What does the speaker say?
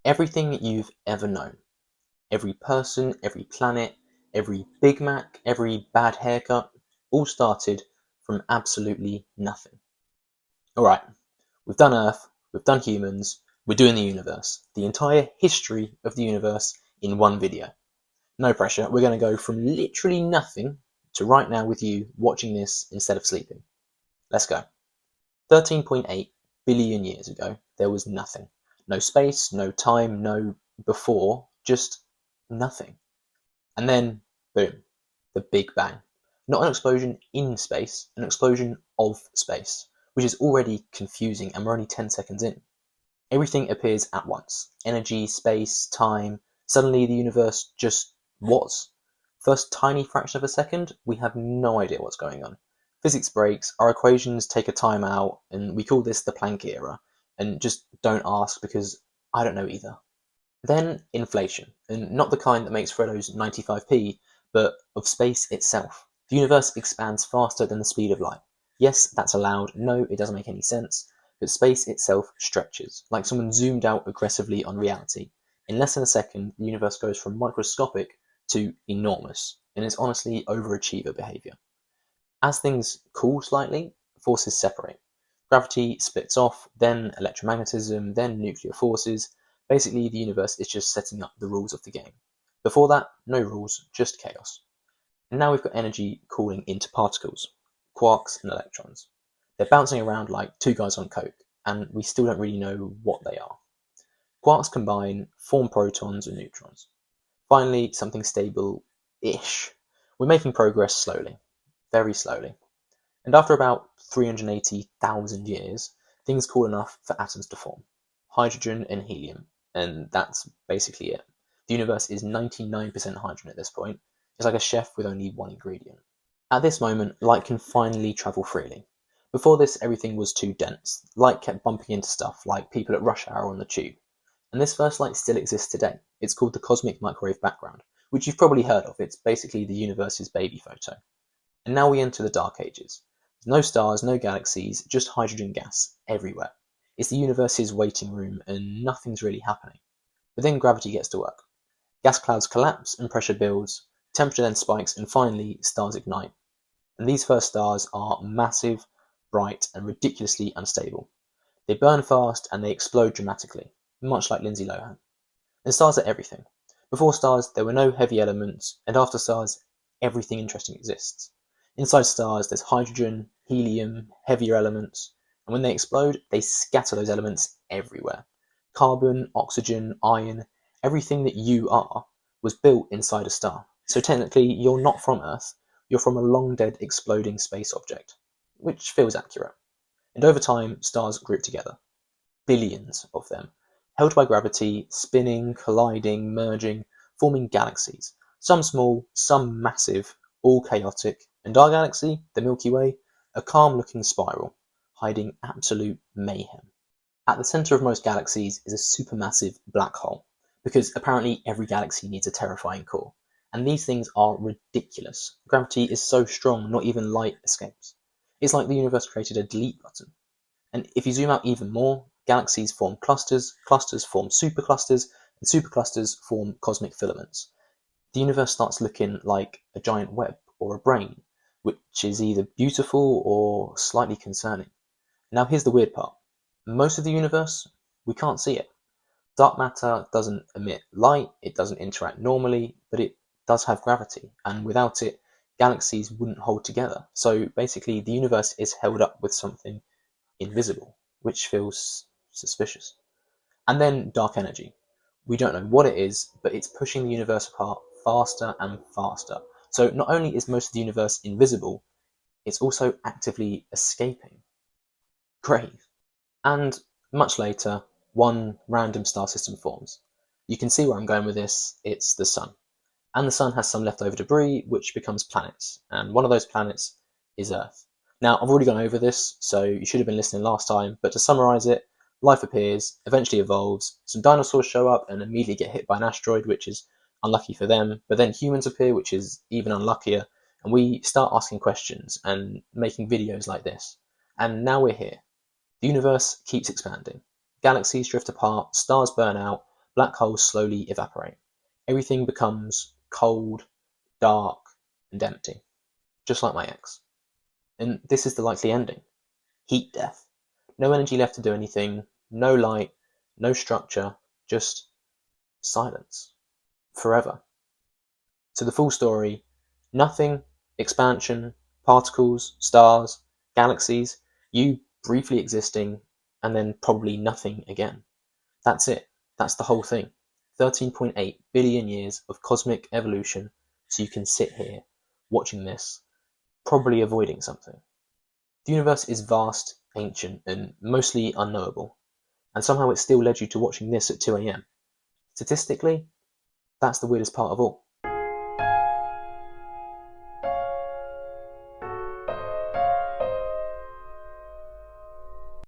Everything you've ever known, every person, every planet, every Big Mac, every bad haircut, all started from absolutely nothing. Alright, we've done Earth, we've done humans, we're doing the universe. The entire history of the universe in one video. No pressure, we're going to go from literally nothing to right now with you watching this instead of sleeping. Let's go. 13.8 billion years ago, there was nothing. No space, no time, no before, just nothing. And then, boom, the Big Bang. Not an explosion in space, an explosion of space, which is already confusing, and we're only 10 seconds in. Everything appears at once. Energy, space, time. Suddenly the universe just was. First tiny fraction of a second, we have no idea what's going on. Physics breaks, our equations take a time out, and we call this the Planck era. And just don't ask, because I don't know either. Then inflation, and not the kind that makes Frodo's 95p, but of space itself. The universe expands faster than the speed of light. Yes, that's allowed. No, it doesn't make any sense. But space itself stretches, like someone zoomed out aggressively on reality. In less than a second, the universe goes from microscopic to enormous, and it's honestly overachiever behavior. As things cool slightly, forces separate. Gravity splits off, then electromagnetism, then nuclear forces. Basically, the universe is just setting up the rules of the game. Before that, no rules, just chaos. And now we've got energy cooling into particles, quarks and electrons. They're bouncing around like two guys on coke, and we still don't really know what they are. Quarks combine, form protons and neutrons. Finally, something stable-ish. We're making progress slowly, very slowly. And after about 380,000 years, things cool enough for atoms to form. Hydrogen and helium, and that's basically it. The universe is 99% hydrogen at this point. It's like a chef with only one ingredient. At this moment, light can finally travel freely. Before this, everything was too dense. Light kept bumping into stuff, like people at rush hour on the tube. And this first light still exists today. It's called the cosmic microwave background, which you've probably heard of. It's basically the universe's baby photo. And now we enter the dark ages. No stars, no galaxies, just hydrogen gas everywhere. It's the universe's waiting room, and nothing's really happening. But then gravity gets to work. Gas clouds collapse and pressure builds, temperature then spikes, and finally stars ignite. And these first stars are massive, bright, and ridiculously unstable. They burn fast and they explode dramatically, much like Lindsay Lohan. And stars are everything. Before stars, there were no heavy elements, and after stars, everything interesting exists. Inside stars, there's hydrogen, helium, heavier elements, and when they explode, they scatter those elements everywhere. Carbon, oxygen, iron, everything that you are was built inside a star. So technically, you're not from Earth, you're from a long-dead exploding space object, which feels accurate. And over time, stars group together. Billions of them, held by gravity, spinning, colliding, merging, forming galaxies. Some small, some massive, all chaotic, and our galaxy, the Milky Way, a calm-looking spiral, hiding absolute mayhem. At the centre of most galaxies is a supermassive black hole, because apparently every galaxy needs a terrifying core. And these things are ridiculous. Gravity is so strong, not even light escapes. It's like the universe created a delete button. And if you zoom out even more, galaxies form clusters, clusters form superclusters, and superclusters form cosmic filaments. The universe starts looking like a giant web or a brain, which is either beautiful or slightly concerning. Now here's the weird part. Most of the universe, we can't see it. Dark matter doesn't emit light, it doesn't interact normally, but it does have gravity, and without it, galaxies wouldn't hold together. So basically, the universe is held up with something invisible, which feels suspicious. And then dark energy. We don't know what it is, but it's pushing the universe apart faster and faster. So not only is most of the universe invisible, it's also actively escaping. Great. And much later, one random star system forms. You can see where I'm going with this, it's the Sun. And the Sun has some leftover debris, which becomes planets, and one of those planets is Earth. Now, I've already gone over this, so you should have been listening last time, but to summarise it, life appears, eventually evolves, some dinosaurs show up and immediately get hit by an asteroid, which is unlucky for them, but then humans appear, which is even unluckier, and we start asking questions and making videos like this. And now we're here. The universe keeps expanding. Galaxies drift apart, stars burn out, black holes slowly evaporate. Everything becomes cold, dark, and empty, just like my ex. And this is the likely ending. Heat death. No energy left to do anything, no light, no structure, just silence. Forever. So the full story: nothing, expansion, particles, stars, galaxies, you briefly existing, and then probably nothing again. That's it. That's the whole thing. 13.8 billion years of cosmic evolution, so you can sit here watching this, probably avoiding something. The universe is vast, ancient, and mostly unknowable, and somehow it still led you to watching this at 2 a.m. Statistically, that's the weirdest part of all.